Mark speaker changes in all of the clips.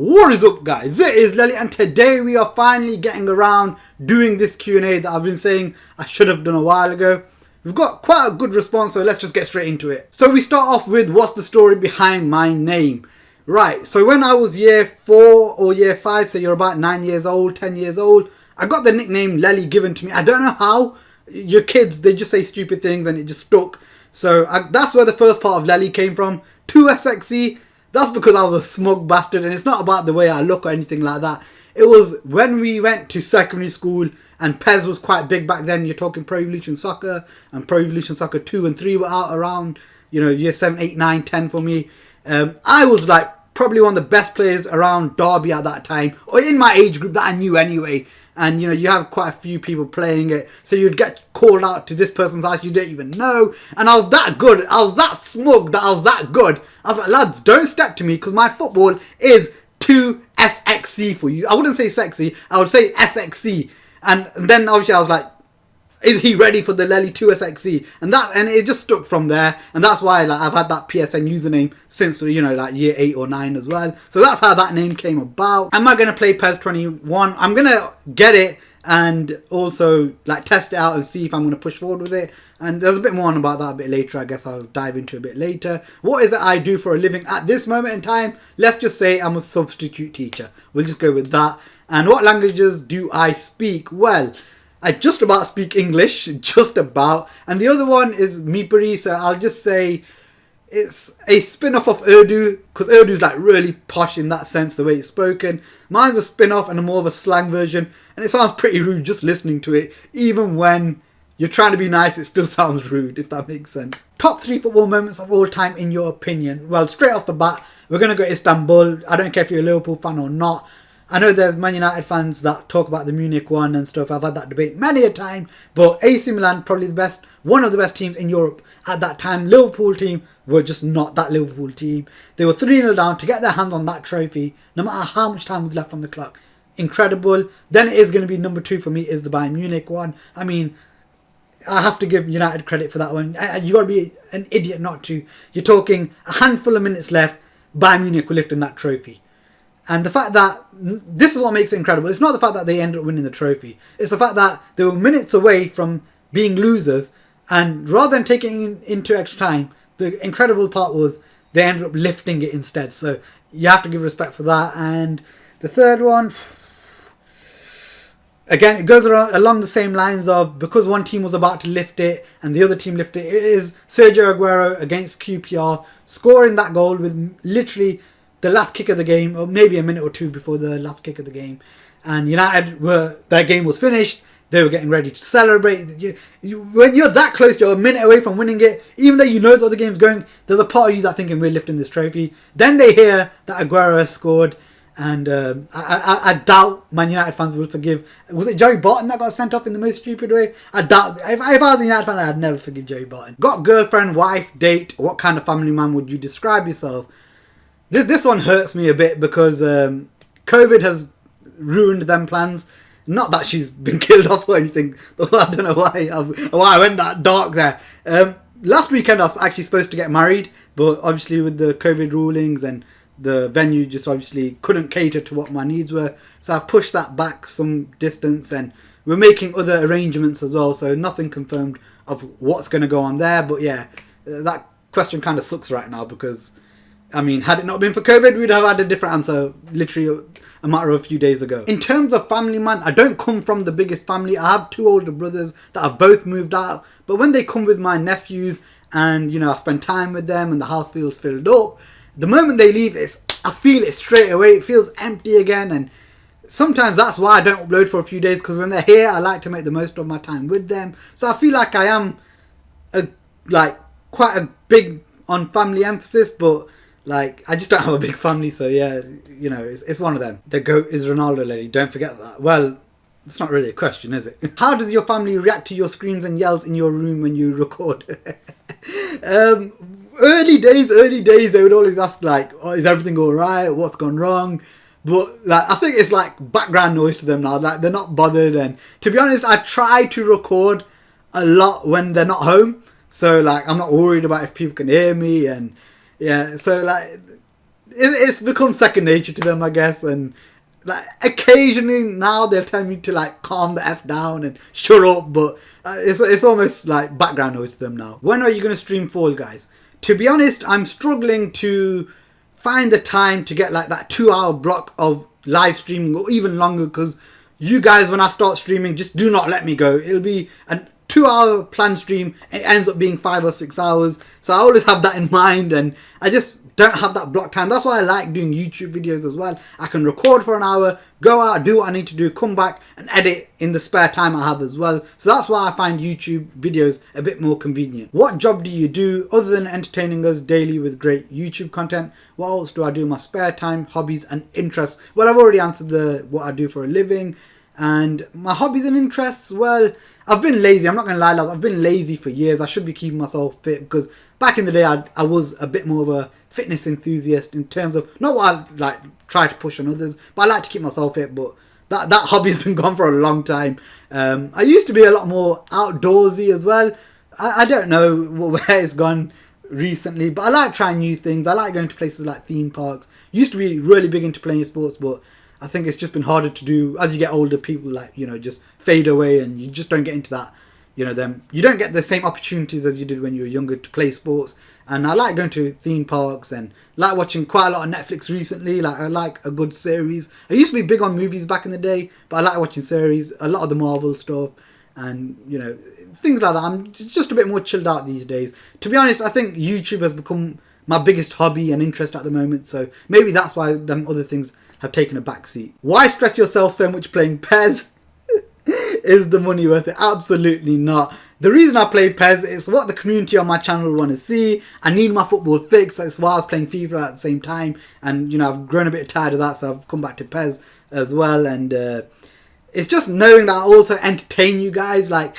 Speaker 1: What is up, guys? It is Lily, and today we are finally getting around doing this Q&A that I've been saying I should have done a while ago. We've got quite a good response, so let's just get straight into it. So we start off with what's the story behind my name. Right, so when I was year 4 or year 5, so you're about 9 years old, 10 years old, I got the nickname Lely given to me. I don't know how. Your kids, they just say stupid things and it just stuck. So that's where the first part of Lely came from. 2SXE. That's because I was a smug bastard, and it's not about the way I look or anything like that. It was when we went to secondary school and Pez was quite big back then. You're talking Pro Evolution Soccer, and Pro Evolution Soccer 2 and 3 were out around, year 7, 8, 9, 10 for me. I was like probably one of the best players around Derby at that time, or in my age group that I knew anyway. And you have quite a few people playing it, so you'd get called out to this person's house you didn't even know. And I was that good, I was that smug that I was that good. I was like, lads, don't step to me because my football is 2SXC for you. I wouldn't say sexy, I would say SXC. And then obviously I was like, is he ready for the Lely 2SXC? And it just stuck from there. And that's why I've had that PSN username since year 8 or 9 as well. So that's how that name came about. Am I going to play Pez 21? I'm going to get it and also test it out and see if I'm going to push forward with it. And there's a bit more on about that a bit later. I guess I'll dive into a bit later. What is it I do for a living at this moment in time? Let's just say I'm a substitute teacher. We'll just go with that. And what languages do I speak? Well, I just about speak English, just about. And the other one is Mipuri, so I'll just say it's a spin-off of Urdu, because Urdu is really posh in that sense, the way it's spoken. Mine's a spin-off and a more of a slang version, and it sounds pretty rude just listening to it. Even when you're trying to be nice, it still sounds rude, if that makes sense. Top 3 football moments of all time in your opinion? Well, straight off the bat, we're going to go Istanbul. I don't care if you're a Liverpool fan or not. I know there's Man United fans that talk about the Munich one and stuff. I've had that debate many a time. But AC Milan, probably one of the best teams in Europe at that time. Liverpool team were just not that Liverpool team. They were 3-0 down to get their hands on that trophy, no matter how much time was left on the clock. Incredible. Then it is going to be number 2 for me, is the Bayern Munich one. I mean, I have to give United credit for that one. You got to be an idiot not to. You're talking a handful of minutes left, Bayern Munich were lifting that trophy. And the fact that, this is what makes it incredible. It's not the fact that they ended up winning the trophy. It's the fact that they were minutes away from being losers. And rather than taking it into extra time, the incredible part was they ended up lifting it instead. So you have to give respect for that. And the third one, again, it goes along the same lines of, because one team was about to lift it and the other team lifted it, it is Sergio Aguero against QPR scoring that goal with literally the last kick of the game, or maybe a minute or two before the last kick of the game. And United their game was finished. They were getting ready to celebrate. When you're that close, you're a minute away from winning it, even though you know the other game's going, there's a part of you that's thinking we're lifting this trophy. Then they hear that Aguero has scored, and I doubt Man United fans will forgive. Was it Joey Barton that got sent off in the most stupid way? I doubt. If I was a United fan, I'd never forgive Joey Barton. Got girlfriend, wife, date. What kind of family man would you describe yourself? This one hurts me a bit because COVID has ruined them plans. Not that she's been killed off or anything. I don't know why I went that dark there. Last weekend I was actually supposed to get married, but obviously with the COVID rulings and the venue just obviously couldn't cater to what my needs were. So I've pushed that back some distance, and we're making other arrangements as well. So nothing confirmed of what's going to go on there. But yeah, that question kind of sucks right now because, I mean, had it not been for COVID, we'd have had a different answer literally a matter of a few days ago. In terms of family, man, I don't come from the biggest family. I have 2 older brothers that have both moved out. But when they come with my nephews and, I spend time with them and the house feels filled up, the moment they leave, I feel it straight away. It feels empty again. And sometimes that's why I don't upload for a few days, because when they're here, I like to make the most of my time with them. So I feel like I am quite a big on family emphasis, but I just don't have a big family, so yeah, it's one of them. The GOAT is Ronaldo, lady. Don't forget that. Well, it's not really a question, is it? How does your family react to your screams and yells in your room when you record? Early days, they would always ask oh, is everything all right? What's gone wrong? But I think it's background noise to them now. They're not bothered. And to be honest, I try to record a lot when they're not home. So I'm not worried about if people can hear me. And yeah, so it's become second nature to them, I guess. And like occasionally now they'll tell me to like calm the F down and shut up, but it's almost like background noise to them now. When are you going to stream Fall Guys? To be honest, I'm struggling to find the time to get like that 2-hour block of live streaming or even longer, because you guys, when I start streaming, just do not let me go. It'll be a 2-hour planned stream. It ends up being 5 or 6 hours. So I always have that in mind, and I just don't have that block time. That's why I like doing YouTube videos as well. I can record for an hour, go out, do what I need to do, come back and edit in the spare time I have as well. So that's why I find YouTube videos a bit more convenient. What job do you do other than entertaining us daily with great YouTube content? What else do I do in my spare time, hobbies and interests? Well, I've already answered what I do for a living. And my hobbies and interests, well, I've been lazy. I'm not going to lie, lads. I've been lazy for years. I should be keeping myself fit, because back in the day, I was a bit more of a fitness enthusiast in terms of, not what I like try to push on others, but I like to keep myself fit. But that hobby's been gone for a long time. I used to be a lot more outdoorsy as well. I don't know where it's gone recently, but I like trying new things. I like going to places like theme parks. Used to be really big into playing sports, but I think it's just been harder to do as you get older. People like, just fade away, and you just don't get into that, you don't get the same opportunities as you did when you were younger to play sports. And I like going to theme parks and like watching quite a lot of Netflix recently. Like I like a good series. I used to be big on movies back in the day, but I like watching series, a lot of the Marvel stuff and, things like that. I'm just a bit more chilled out these days. To be honest, I think YouTube has become my biggest hobby and interest at the moment. So maybe that's why them other things have taken a backseat. Why stress yourself so much playing Pez? Is the money worth it? Absolutely not. The reason I play Pez is what the community on my channel want to see. I need my football fix. That's why I was playing FIFA at the same time. And, I've grown a bit tired of that, so I've come back to Pez as well. And it's just knowing that I also entertain you guys. Like,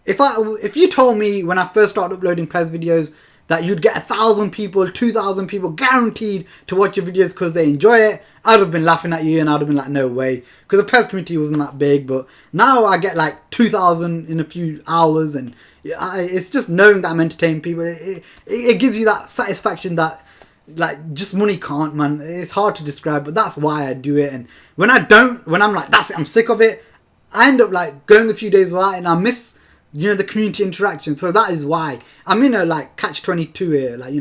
Speaker 1: if you told me when I first started uploading Pez videos that you'd get 1,000 people, 2,000 people guaranteed to watch your videos because they enjoy it, I'd have been laughing at you and I'd have been like, no way. Because the Pez community wasn't that big. But now I get like 2,000 in a few hours. And it's just knowing that I'm entertaining people. It gives you that satisfaction that like just money can't, man. It's hard to describe, but that's why I do it. And when I'm like, that's it, I'm sick of it, I end up like going a few days without it, and I miss, the community interaction. So that is why I'm in a like catch-22 here, like,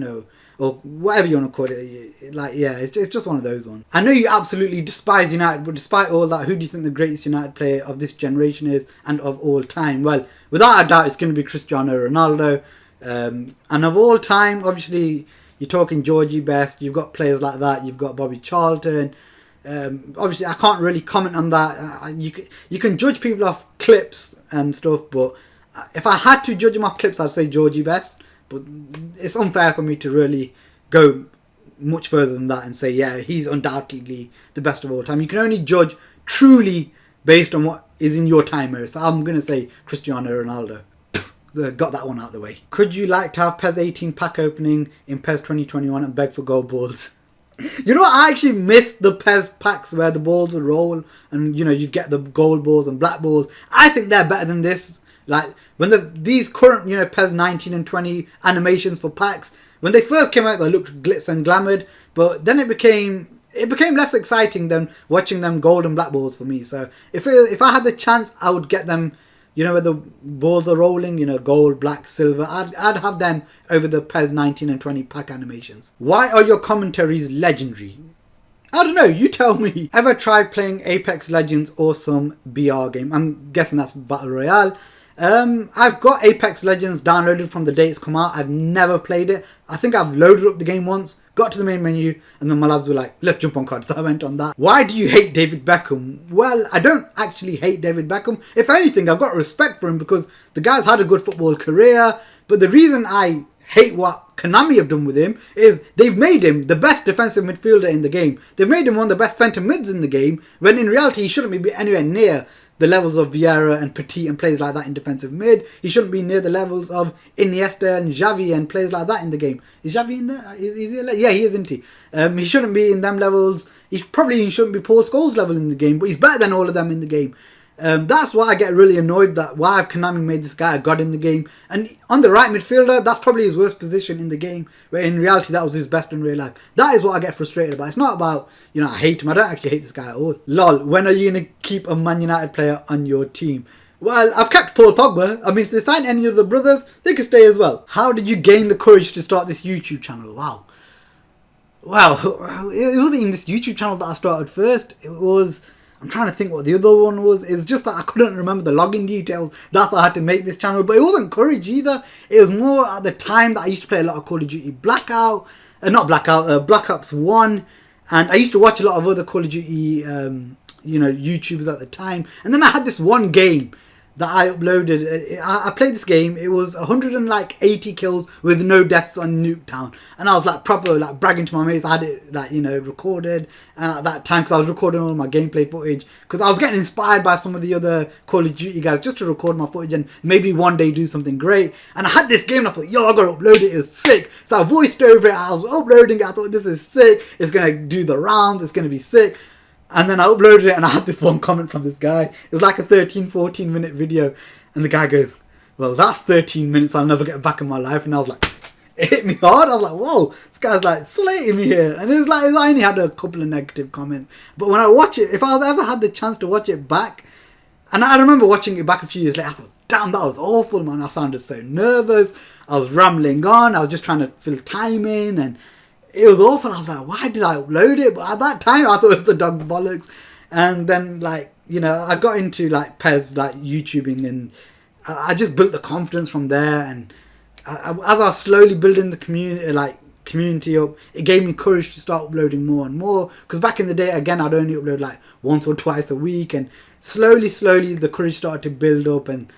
Speaker 1: or whatever you want to call it. Like, yeah, it's just one of those ones. I know you absolutely despise United, but despite all that, who do you think the greatest United player of this generation is and of all time? Well, without a doubt, it's going to be Cristiano Ronaldo. And of all time, obviously, you're talking Georgie Best. You've got players like that. You've got Bobby Charlton. Obviously, I can't really comment on that. You can judge people off clips and stuff, but if I had to judge him off clips, I'd say Georgie Best. But it's unfair for me to really go much further than that and say, yeah, he's undoubtedly the best of all time. You can only judge truly based on what is in your time era. So I'm going to say Cristiano Ronaldo. Got that one out of the way. Could you like to have Pez 18 pack opening in Pez 2021 and beg for gold balls? You know what? I actually missed the Pez packs where the balls would roll and, you'd get the gold balls and black balls. I think they're better than this. Like, when these current, Pez 19 and 20 animations for packs, when they first came out, they looked glitz and glamoured, but then it became less exciting than watching them gold and black balls for me. So if I had the chance, I would get them, where the balls are rolling, gold, black, silver. I'd have them over the Pez 19 and 20 pack animations. Why are your commentaries legendary? I don't know, you tell me. Ever tried playing Apex Legends or some BR game? I'm guessing that's Battle Royale. I've got Apex Legends downloaded from the day it's come out. I've never played it. I think I've loaded up the game once, got to the main menu, and then my lads were like, let's jump on COD. So I went on that. Why do you hate David Beckham? Well, I don't actually hate David Beckham. If anything, I've got respect for him because the guy's had a good football career. But the reason I hate what Konami have done with him is they've made him the best defensive midfielder in the game. They've made him one of the best centre mids in the game, when in reality he shouldn't be anywhere near the levels of Vieira and Petit and players like that in defensive mid. He shouldn't be near the levels of Iniesta and Xavi and players like that in the game. Is Xavi in there? Is he there? Yeah, he is, isn't he? He shouldn't be in them levels. He shouldn't be Paul Scholes level in the game, but he's better than all of them in the game. That's why I get really annoyed that why have Konami made this guy a god in the game. And on the right midfielder, that's probably his worst position in the game, where in reality that was his best in real life. That is what I get frustrated about. It's not about, I hate him. I don't actually hate this guy at all. Lol, when are you going to keep a Man United player on your team? Well, I've kept Paul Pogba. I mean, if they sign any of the brothers, they could stay as well. How did you gain the courage to start this YouTube channel? Wow. It wasn't even this YouTube channel that I started first. It was... I'm trying to think what the other one was. It was just that I couldn't remember the login details. That's why I had to make this channel. But it wasn't courage either. It was more at the time that I used to play a lot of Call of Duty Black Ops 1. And I used to watch a lot of other Call of Duty, YouTubers at the time. And then I had this one game that I uploaded. I played this game. It was 180 kills with no deaths on Nuketown, and I was like proper like bragging to my mates. I had it like recorded, and at that time, because I was recording all my gameplay footage, because I was getting inspired by some of the other Call of Duty guys just to record my footage and maybe one day do something great. And I had this game and I thought, yo, I gotta upload it. It's sick. So I voiced over it. I was uploading it. I thought, this is sick. It's gonna do the rounds. It's gonna be sick. And then I uploaded it and I had this one comment from this guy. It was like a 13-14 minute video. And the guy goes, well, that's 13 minutes I'll never get back in my life. And I was like, it hit me hard. I was like, whoa, this guy's like slating me here. And it was like, I only had a couple of negative comments. But when I watch it, if I ever had the chance to watch it back, and I remember watching it back a few years later, I thought, damn, that was awful, man. I sounded so nervous. I was rambling on. I was just trying to fill time in, and it was awful. I was like, why did I upload it? But at that time, I thought it was the dog's bollocks. And then, I got into, Pez, YouTubing, and I just built the confidence from there. And as I was slowly building the community up, it gave me courage to start uploading more and more. Because back in the day, again, I'd only upload, once or twice a week. And slowly, the courage started to build up. And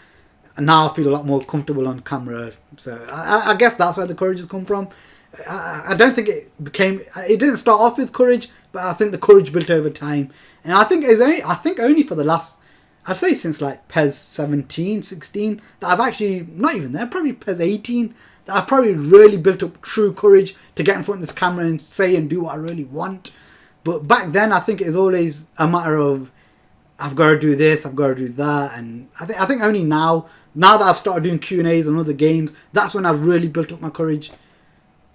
Speaker 1: now I feel a lot more comfortable on camera. So I guess that's where the courage has come from. I don't think it didn't start off with courage, but I think the courage built over time. And I think only for the last, I'd say since Pez 17, 16, that I've actually, not even there, probably Pez 18, that I've probably really built up true courage to get in front of this camera and say and do what I really want. But back then, I think it was always a matter of, I've got to do this, I've got to do that. And I think only now that I've started doing Q&As on other games, that's when I've really built up my courage.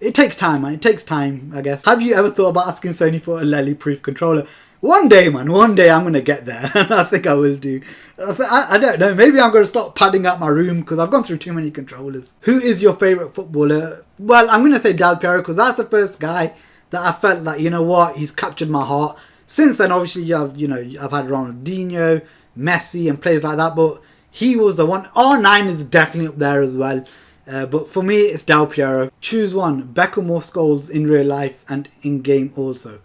Speaker 1: It takes time, man. It takes time, I guess. Have you ever thought about asking Sony for a Lely-proof controller? One day, man. One day I'm going to get there. And I think I will do. I don't know. Maybe I'm going to start padding out my room because I've gone through too many controllers. Who is your favourite footballer? Well, I'm going to say Del Piero because that's the first guy that I felt like, you know what, he's captured my heart. Since then, obviously, I've had Ronaldinho, Messi and players like that. But he was the one. R9 is definitely up there as well. But for me, it's Del Piero. Choose one. Beckham or Scholes in real life and in-game also.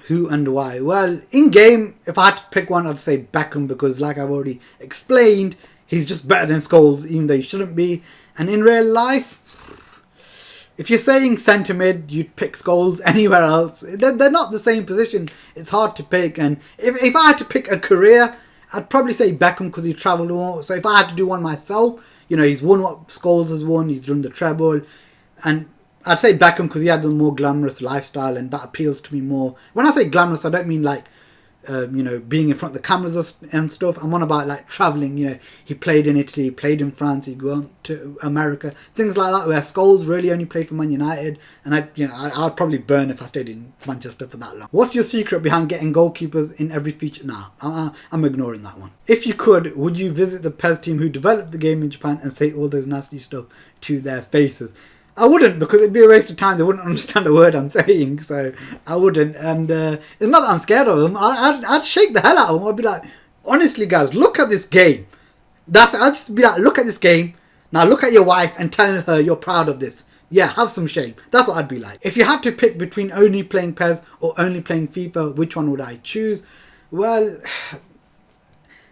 Speaker 1: Who and why? Well, in-game, if I had to pick one, I'd say Beckham because like I've already explained, he's just better than Scholes, even though he shouldn't be. And in real life, if you're saying centre-mid, you'd pick Scholes anywhere else. They're not the same position. It's hard to pick. And if I had to pick a career, I'd probably say Beckham because he travelled more. So if I had to do one myself, he's won what Scholes has won. He's done the treble. And I'd say Beckham because he had a more glamorous lifestyle and that appeals to me more. When I say glamorous, I don't mean being in front of the cameras and stuff. I'm on about travelling. He played in Italy, he played in France, he'd gone to America. Things like that where Scholes really only played for Man United. And I'd probably burn if I stayed in Manchester for that long. What's your secret behind getting goalkeepers in every feature? Nah, I'm ignoring that one. If you could, would you visit the Pez team who developed the game in Japan and say all those nasty stuff to their faces? I wouldn't because it'd be a waste of time. They wouldn't understand a word I'm saying, so I wouldn't. And it's not that I'm scared of them. I'd shake the hell out of them. I'd be like, honestly, guys, look at this game. I'd just be like, look at this game. Now look at your wife and tell her you're proud of this. Yeah, have some shame. That's what I'd be like. If you had to pick between only playing Pez or only playing FIFA, which one would I choose? Well,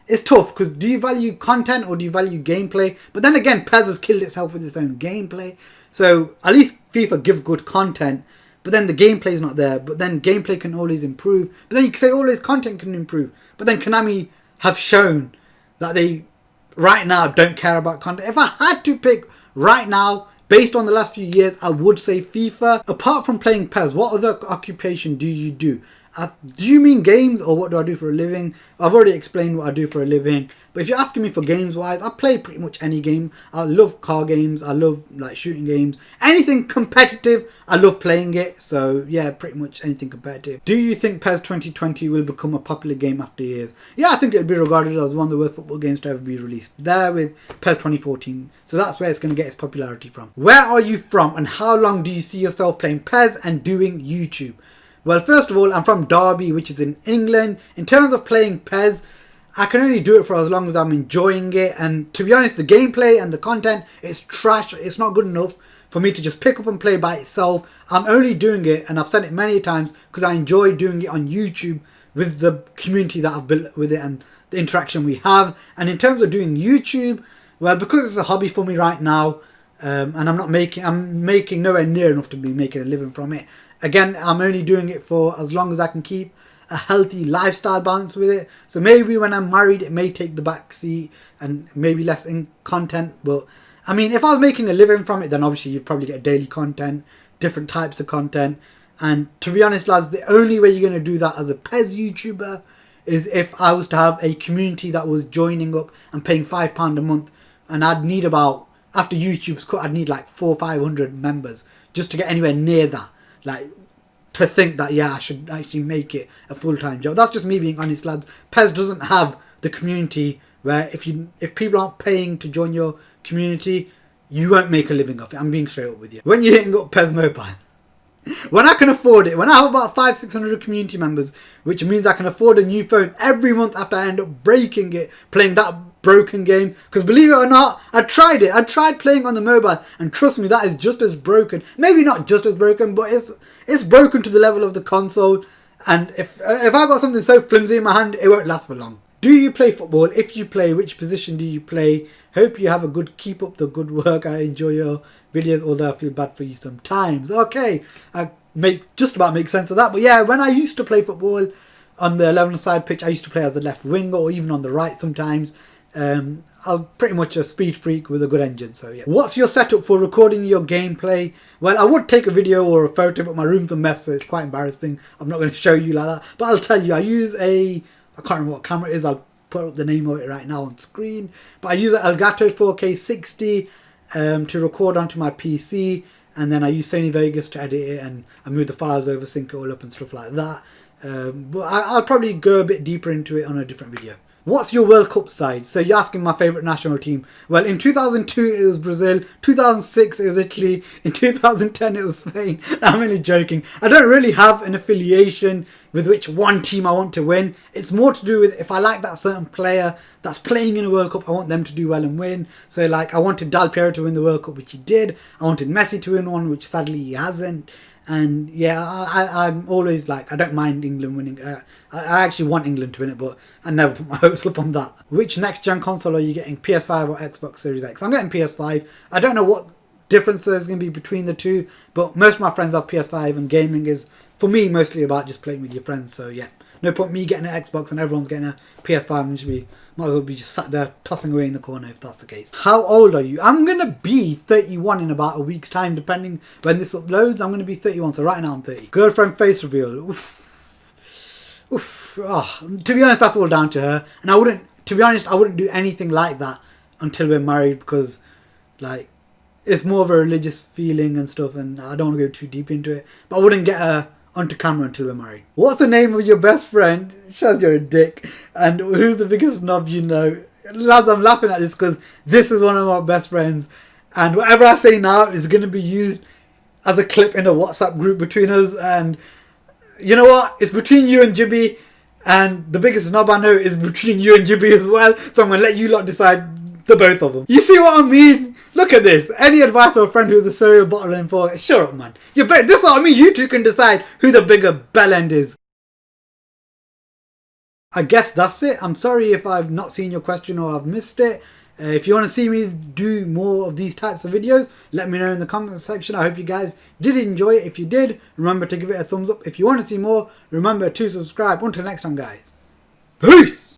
Speaker 1: it's tough because do you value content or do you value gameplay? But then again, Pez has killed itself with its own gameplay. So at least FIFA give good content, but then the gameplay is not there. But then gameplay can always improve. But then you can say always content can improve. But then Konami have shown that they right now don't care about content. If I had to pick right now, based on the last few years, I would say FIFA. Apart from playing Pez, what other occupation do you do? Do you mean games or what do I do for a living? I've already explained what I do for a living. But if you're asking me for games wise, I play pretty much any game. I love car games. I love like shooting games. Anything competitive, I love playing it. So yeah, pretty much anything competitive. Do you think PES 2020 will become a popular game after years? Yeah, I think it'll be regarded as one of the worst football games to ever be released. There with PES 2014. So that's where it's going to get its popularity from. Where are you from and how long do you see yourself playing PES and doing YouTube? Well, first of all, I'm from Derby, which is in England. In terms of playing PES, I can only do it for as long as I'm enjoying it. And to be honest, the gameplay and the content is trash. It's not good enough for me to just pick up and play by itself. I'm only doing it, and I've said it many times, because I enjoy doing it on YouTube with the community that I've built with it and the interaction we have. And in terms of doing YouTube, well, because it's a hobby for me right now, and I'm making nowhere near enough to be making a living from it. Again, I'm only doing it for as long as I can keep a healthy lifestyle balance with it. So maybe when I'm married, it may take the back seat and maybe less in content. But I mean, if I was making a living from it, then obviously you'd probably get daily content, different types of content. And to be honest, lads, the only way you're going to do that as a PES YouTuber is if I was to have a community that was joining up and paying £5 a month. And I'd need about, after YouTube's cut, I'd need like 400 or 500 members just to get anywhere near that. Like, to think that, yeah, I should actually make it a full-time job. That's just me being honest, lads. PES doesn't have the community where if people aren't paying to join your community, you won't make a living off it. I'm being straight up with you. When you're hitting up Pez Mobile, when I can afford it, when I have about 500-600 community members, which means I can afford a new phone every month after I end up breaking it, playing that broken game. Because believe it or not, I tried it. I tried playing on the mobile, and trust me, that is just as broken. Maybe not just as broken, but it's broken to the level of the console. And if I got something so flimsy in my hand, it won't last for long. Do you play football? If you play, which position do you play? Hope you have a good, keep up the good work. I enjoy your videos, although I feel bad for you sometimes. Okay, I just about make sense of that. But yeah, when I used to play football on the 11-side pitch, I used to play as a left winger or even on the right sometimes. I'm pretty much a speed freak with a good engine, so yeah. What's your setup for recording your gameplay? Well, I would take a video or a photo, but my room's a mess, so it's quite embarrassing. I'm not going to show you like that. But I'll tell you, I use I can't remember what camera it is. I'll put up the name of it right now on screen. But I use an Elgato 4K 60 to record onto my PC. And then I use Sony Vegas to edit it, and I move the files over, sync it all up and stuff like that. But I'll probably go a bit deeper into it on a different video. What's your World Cup side? So you're asking my favourite national team. Well, in 2002 it was Brazil, 2006 it was Italy, in 2010 it was Spain. I'm only joking. I don't really have an affiliation with which one team I want to win. It's more to do with if I like that certain player that's playing in a World Cup, I want them to do well and win. So like I wanted Del Piero to win the World Cup, which he did. I wanted Messi to win one, which sadly he hasn't. And yeah, I'm always like, I don't mind England winning. I actually want England to win it, but I never put my hopes up on that. Which next gen console are you getting, PS5 or Xbox Series X? I'm getting PS5. I don't know what difference there's going to be between the two, but most of my friends have PS5, and gaming is, for me, mostly about just playing with your friends. So yeah, no point me getting an Xbox and everyone's getting a PS5 and might as well be just sat there tossing away in the corner if that's the case. How old are you? I'm going to be 31 in about a week's time, depending when this uploads. I'm going to be 31, so right now I'm 30. Girlfriend face reveal. Oof. Oof. Oh, to be honest, that's all down to her. And I wouldn't do anything like that until we're married, because like it's more of a religious feeling and stuff, and I don't want to go too deep into it. But I wouldn't get her onto camera until we're married. What's the name of your best friend? Shows you're a dick. And who's the biggest knob you know? Lads, I'm laughing at this because this is one of my best friends, and whatever I say now is going to be used as a clip in a WhatsApp group between us. And you know what? It's between you and Jibby, and the biggest knob I know is between you and Jibby as well. So I'm going to let you lot decide the both of them. You see what I mean? Look at this. Any advice for a friend who's a serial bottling for? Shut up, man. This is what I mean. You two can decide who the bigger bellend is. I guess that's it. I'm sorry if I've not seen your question or I've missed it. If you want to see me do more of these types of videos, let me know in the comment section. I hope you guys did enjoy it. If you did, remember to give it a thumbs up. If you want to see more, remember to subscribe. Until next time, guys. Peace!